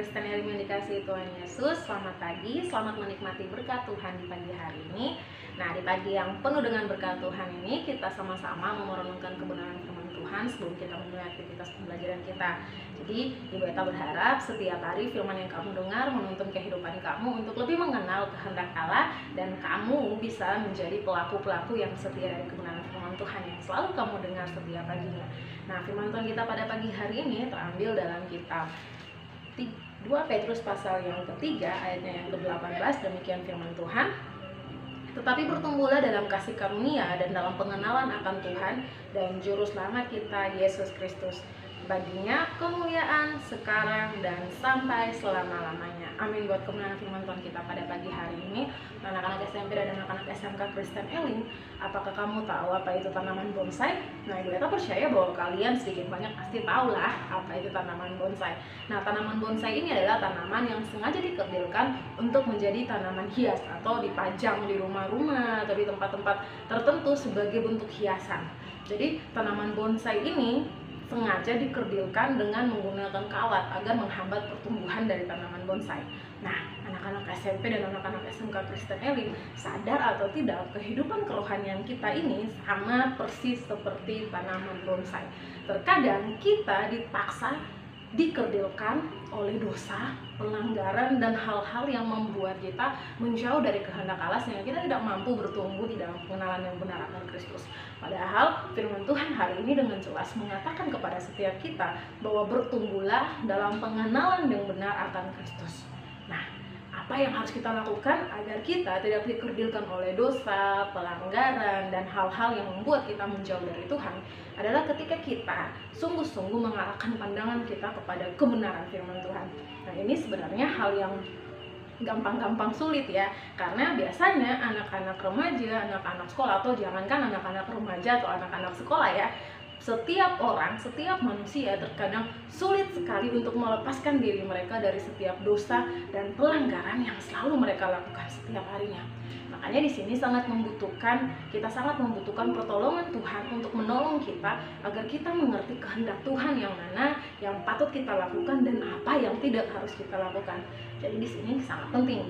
Kristen yang dikasihi Tuhan Yesus. Selamat pagi, selamat menikmati berkat Tuhan di pagi hari ini. Nah, di pagi yang penuh dengan berkat Tuhan ini, kita sama-sama merenungkan kebenaran firman Tuhan sebelum kita memulai aktivitas pembelajaran kita. Jadi, Ibu Eta berharap setiap hari firman yang kamu dengar menuntun kehidupan kamu untuk lebih mengenal kehendak Allah, dan kamu bisa menjadi pelaku-pelaku yang setia dari kebenaran firman Tuhan yang selalu kamu dengar setiap paginya. Nah, firman Tuhan kita pada pagi hari ini terambil dalam kitab 2 Petrus pasal yang ketiga ayatnya yang ke-18. Demikian firman Tuhan. Tetapi bertumbuhlah dalam kasih karunia dan dalam pengenalan akan Tuhan dan juru selamat kita Yesus Kristus. Baginya kemuliaan sekarang dan sampai selama-lamanya. Amin. Buat kebenaran firman Tuhan kita pada pagi hari ini, anak-anak SMP dan anak-anak SMK Kristen Elim, apakah kamu tahu apa itu tanaman bonsai? Nah, Ibu Eta percaya bahwa kalian sedikit banyak pasti tahu lah apa itu tanaman bonsai. Nah, tanaman bonsai ini adalah tanaman yang sengaja dikerdilkan untuk menjadi tanaman hias atau dipajang di rumah-rumah atau di tempat-tempat tertentu sebagai bentuk hiasan. Jadi, tanaman bonsai ini sengaja dikerdilkan dengan menggunakan kawat agar menghambat pertumbuhan dari tanaman bonsai. Nah, anak-anak SMP dan anak-anak SMK Kristen Elim, sadar atau tidak, kehidupan kerohanian kita ini sama persis seperti tanaman bonsai. Terkadang kita dipaksa dikerdilkan oleh dosa, pelanggaran, dan hal-hal yang membuat kita menjauh dari kehendak Allah sehingga kita tidak mampu bertumbuh di dalam pengenalan yang benar akan Kristus. Padahal firman Tuhan hari ini dengan jelas mengatakan kepada setiap kita bahwa bertumbuhlah dalam pengenalan yang benar akan Kristus. Nah, apa yang harus kita lakukan agar kita tidak dikerdilkan oleh dosa, pelanggaran, dan hal-hal yang membuat kita menjauh dari Tuhan adalah ketika kita sungguh-sungguh mengarahkan pandangan kita kepada kebenaran firman Tuhan. Nah, ini sebenarnya hal yang gampang-gampang sulit ya, karena biasanya anak-anak remaja, anak-anak sekolah, atau jangankan anak-anak remaja atau anak-anak sekolah ya, setiap orang, setiap manusia terkadang sulit sekali untuk melepaskan diri mereka dari setiap dosa dan pelanggaran yang selalu mereka lakukan setiap harinya. Makanya di sini kita sangat membutuhkan pertolongan Tuhan untuk menolong kita agar kita mengerti kehendak Tuhan yang mana yang patut kita lakukan dan apa yang tidak harus kita lakukan. Jadi di sini sangat penting.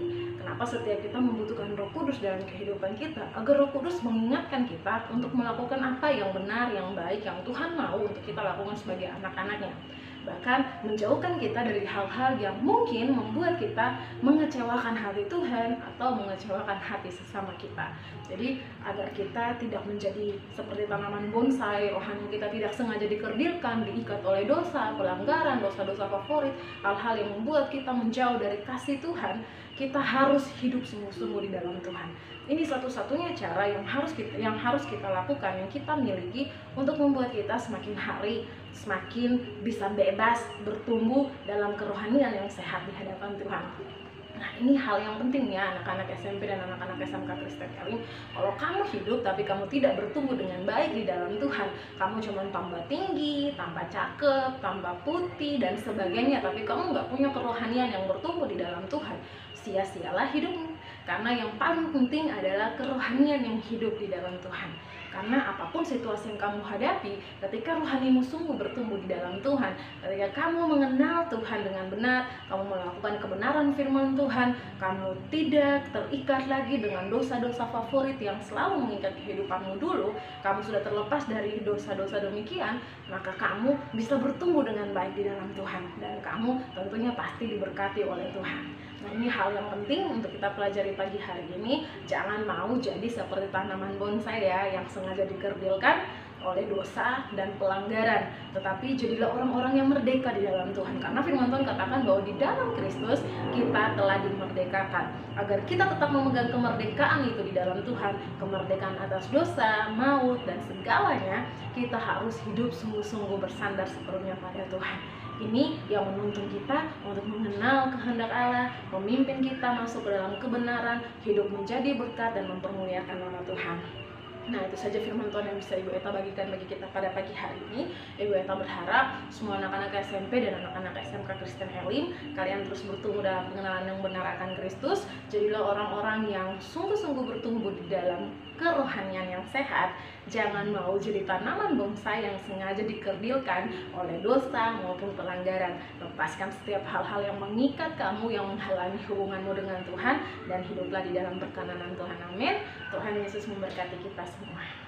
Kenapa setiap kita membutuhkan Roh Kudus dalam kehidupan kita, agar Roh Kudus mengingatkan kita untuk melakukan apa yang benar, yang baik, yang Tuhan mau untuk kita lakukan sebagai anak-anaknya. Bahkan menjauhkan kita dari hal-hal yang mungkin membuat kita mengecewakan hati Tuhan atau mengecewakan hati sesama kita. Jadi agar kita tidak menjadi seperti tanaman bonsai, rohani kita tidak sengaja dikerdilkan, diikat oleh dosa, pelanggaran, dosa-dosa favorit, hal-hal yang membuat kita menjauh dari kasih Tuhan, kita harus hidup sungguh-sungguh di dalam Tuhan. Ini satu-satunya cara yang harus kita lakukan, yang kita miliki untuk membuat kita semakin hari semakin bisa bebas bertumbuh dalam kerohanian yang sehat di hadapan Tuhan. Nah, ini hal yang penting ya anak-anak SMP dan anak-anak SMK Kristen Elim. Kalau kamu hidup tapi kamu tidak bertumbuh dengan baik di dalam Tuhan, kamu cuma tambah tinggi, tambah cakep, tambah putih dan sebagainya, tapi kamu nggak punya kerohanian yang bertumbuh di dalam Tuhan, sia-sialah hidupmu. Karena yang paling penting adalah kerohanian yang hidup di dalam Tuhan. Karena apapun situasi yang kamu hadapi, ketika rohanimu sungguh bertumbuh di dalam Tuhan, ketika kamu mengenal Tuhan dengan benar, kamu melakukan kebenaran firman Tuhan, kamu tidak terikat lagi dengan dosa-dosa favorit yang selalu mengikat kehidupanmu dulu, kamu sudah terlepas dari dosa-dosa demikian, maka kamu bisa bertumbuh dengan baik di dalam Tuhan, dan kamu tentunya pasti diberkati oleh Tuhan. Nah, ini hal yang penting untuk kita pelajari pagi hari ini. Jangan mau jadi seperti tanaman bonsai ya, yang sengaja dikerdilkan oleh dosa dan pelanggaran, tetapi jadilah orang-orang yang merdeka di dalam Tuhan. Karena firman Tuhan katakan bahwa di dalam Kristus kita telah dimerdekakan. Agar kita tetap memegang kemerdekaan itu di dalam Tuhan, kemerdekaan atas dosa, maut, dan segalanya, kita harus hidup sungguh-sungguh bersandar sepenuhnya pada Tuhan. Ini yang menuntun kita untuk mengenal kehendak Allah, memimpin kita masuk ke dalam kebenaran, hidup menjadi berkat dan mempermuliakan nama Tuhan. Nah, itu saja firman Tuhan yang bisa Ibu Eta bagikan bagi kita pada pagi hari ini. Ibu Eta berharap semua anak-anak SMP dan anak-anak SMK Kristen Elim, kalian terus bertumbuh dalam pengenalan yang benar akan Kristus. Jadilah orang-orang yang sungguh-sungguh bertumbuh di dalam kerohanian yang sehat, Jangan mau jadi tanaman bonsai yang sengaja dikerdilkan oleh dosa maupun pelanggaran. Lepaskan setiap hal-hal yang mengikat kamu, yang menghalangi hubunganmu dengan Tuhan, dan hiduplah di dalam perkenanan Tuhan. Amin. Tuhan Yesus memberkati kita semua.